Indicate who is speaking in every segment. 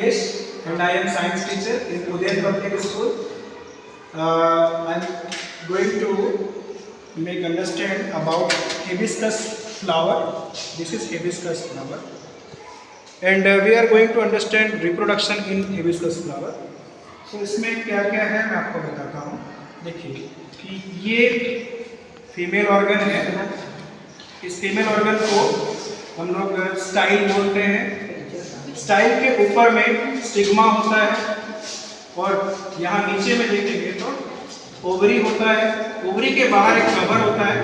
Speaker 1: Nilesh and I am science teacher in Udayan Public School. I'm going to make understand about hibiscus flower. This is hibiscus flower and we are going to understand reproduction in hibiscus flower. तो इसमें क्या क्या है मैं आपको बताता हूँ. देखिए कि ये फीमेल ऑर्गन है. इस फीमेल ऑर्गन को हम लोग स्टाइल बोलते हैं. स्टाइल के ऊपर में स्टिग्मा होता है और यहाँ नीचे में देखेंगे तो ओवरी होता है. ओवरी के बाहर एक कवर होता है.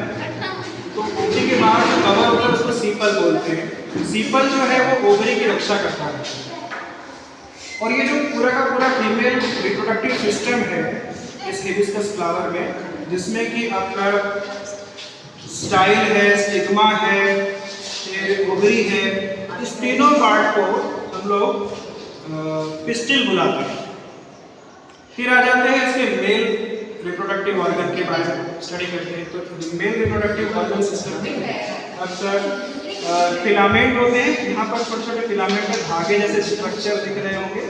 Speaker 1: तो ओवरी के बाहर जो कवर होता है उसको सीपल बोलते हैं. सीपल जो है वो ओवरी की रक्षा करता है. और ये जो पूरा का पूरा फीमेल रिप्रोडक्टिव सिस्टम है इस हिबिस्कस फ्लावर में, जिसमें कि आपका स्टाइल है, स्टिग्मा है, ओवरी है, इस तीनों पार्ट को हम लोग पिस्टिल बुलाते हैं. फिर आ जाते हैं इसके मेल रिप्रोडक्टिव ऑर्गन के बारे में स्टडी करते हैं. तो मेल रिप्रोडक्टिव ऑर्गन सिस्टम अक्सर फिलामेंट होते हैं. यहाँ पर छोटे छोटे फिलामेंट के धागे जैसे स्ट्रक्चर दिख रहे होंगे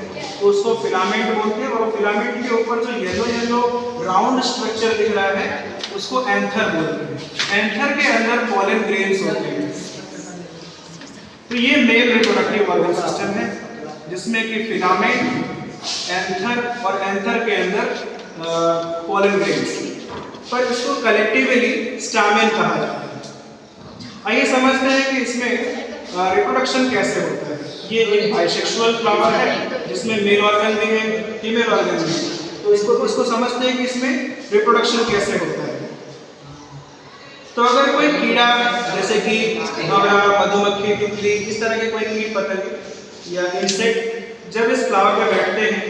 Speaker 1: तो उसको फिलामेंट बोलते हैं. और फिलामेंट के ऊपर जो येलो येलो राउंड स्ट्रक्चर दिख रहा है उसको एंथर बोलते हैं. एंथर के अंदर पॉलन ग्रेन्स होते हैं. तो ये मेल रिप्रोडक्टिव ऑर्गन सिस्टम है जिसमें कि फिलामेंट, एंथर और एंथर के अंदर पॉलन ग्रेन्स, पर इसको कलेक्टिवली स्टामेन कहा जाता है. आइए समझते हैं कि इसमें रिप्रोडक्शन कैसे होता है. ये एक बाइसेक्सुअल फ्लावर है जिसमें मेल ऑर्गन भी है, फीमेल ऑर्गन भी है. तो इसको समझते हैं कि इसमें रिप्रोडक्शन कैसे होता है. तो अगर कोई कीड़ा जैसे कि भंवरा, मधुमक्खी, तितली, इस तरह के कोई कीट पतंग या इंसेक्ट जब इस फ्लावर पर बैठते हैं,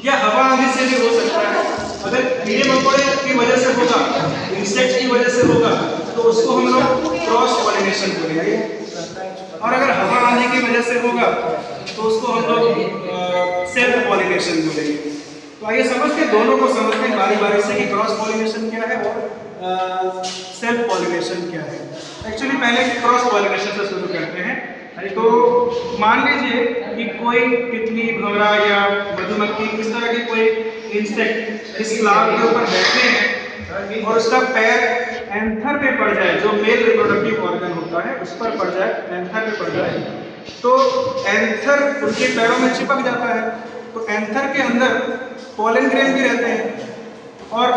Speaker 1: या हवा आने से भी हो सकता है. अगर कीड़े मकोड़े की वजह से होगा, इंसेक्ट की वजह से होगा, तो उसको हम लोग क्रॉस पॉलिनेशन बोलेंगे. और अगर हवा आने की वजह से होगा तो उसको हम लोग सेल्फ पॉलिनेशन बोलेंगे. तो आइए समझते दोनों को समझते हैं बारी बारी से कि क्रॉस पॉलिनेशन क्या है और सेल्फ पॉलिनेशन क्या है. एक्चुअली पहले क्रॉस पॉलिनेशन से शुरू करते हैं. तो मान लीजिए कि कोई तितली, भंवरा या मधुमक्खी, इस तरह के कोई इंसेक्ट इस फ्लावर के ऊपर बैठे हैं और उसका पैर एंथर पे पड़ जाए, जो मेल रिप्रोडक्टिव ऑर्गन होता है उस पर पड़ जाए, एंथर पे पड़ जाए, तो एंथर उनके पैरों में चिपक जाता है. तो एंथर के अंदर पॉलन ग्रेन भी रहते हैं. और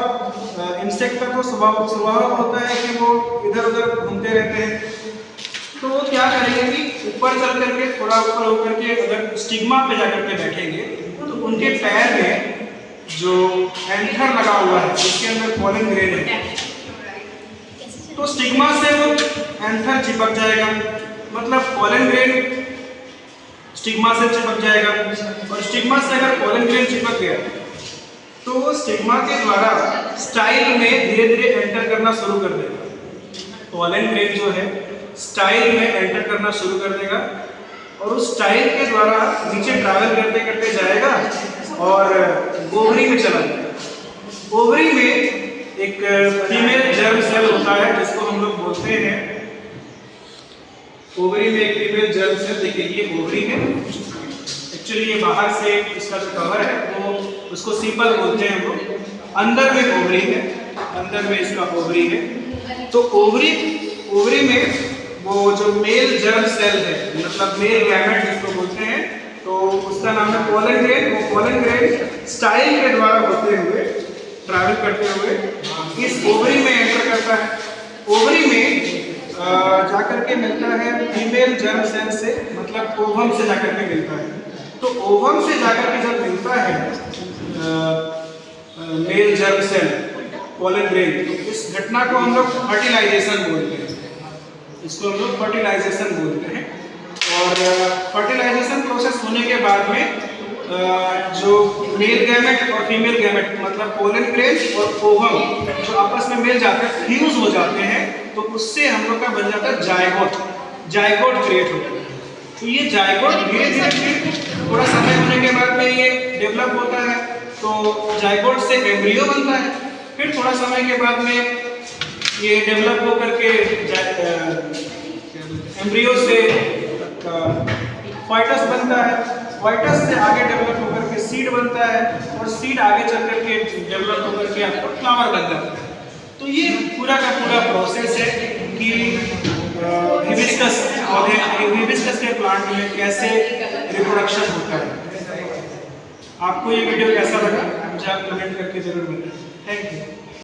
Speaker 1: इंसेक्ट का तो स्वभाव होता है कि वो इधर उधर घूमते रहते हैं. तो वो क्या करेंगे कि ऊपर चल करके, थोड़ा ऊपर होकर के अगर स्टिग्मा पे जाकर के बैठेंगे तो उनके पैर में जो एंथर लगा हुआ है उसके अंदर पॉलन ग्रेन है, तो स्टिग्मा से वो एंथर चिपक जाएगा. मतलब पॉलन ग्रेन स्टिग्मा से चिपक जाएगा. और स्टिग्मा से अगर पॉलन ग्रेन चिपक गया तो वो स्टिग्मा के द्वारा स्टाइल में धीरे धीरे एंटर करना शुरू कर देगा. पॉलन ग्रेन जो है स्टाइल में एंटर करना शुरू कर देगा और उस स्टाइल के द्वारा नीचे ट्रैवल करते करते जाएगा और ओवरी में चला जाएगा. ओवरी में एक फीमेल जर्म सेल होता है जिसको हम लोग बोलते हैं, ओवरी में एक फीमेल जर्म सेल. देखिए ये ओवरी है. एक्चुअली ये बाहर से इसका जो कवर है वो उसको सीपल बोलते हैं हम लोग. अंदर में ओवरी है, अंदर में इसका ओवरी है. तो ओवरी में वो जो मेल जर्म सेल है, मतलब मेल गैमेट जिसको बोलते हैं, तो उसका नाम है पॉलन ग्रेन. वो पॉलन ग्रेन स्टाइल के द्वारा होते हुए, ट्रैवल करते हुए इस ओवरी में एंटर करता है. ओवरी में जाकर के मिलता है फीमेल जर्म सेल से, मतलब ओवम से जाकर के मिलता है. तो ओवम से जाकर के जब मिलता है male germ cell pollen grain, तो इस घटना को हम लोग फर्टिलाइजेशन बोलते हैं. इसको हम लोग फर्टिलाइजेशन बोलते हैं. और फर्टिलाइजेशन प्रोसेस होने के बाद में जो मेल गैमेट और फीमेल गैमेट, मतलब पॉलन ग्रेन और ओवम जो आपस में मिल जाते हैं, फ्यूज हो जाते हैं, तो उससे हम लोग का बन जाता है जायगोट. जायगोट क्रिएट होता है. तो ये जायगोट धीरे धीरे थोड़ा समय होने के बाद में ये डेवलप होता है. तो जायगोट से एम्ब्रियो बनता है. फिर थोड़ा समय के बाद में ये डेवलप होकर के एम्ब्रियो से फाइटस बनता है. वाइटस से आगे डेवलप होकर के सीड बनता है और सीड आगे चल करके डेवलप होकर के आपको फ्लावर बन जाता है। तो ये पूरा का पूरा प्रोसेस है कि हिबिस्कस पौधे, हिबिस्कस के प्लांट में कैसे रिप्रोडक्शन होता है। आपको ये वीडियो कैसा लगा मुझे आप कमेंट करके जरूर बताएं। Thank you.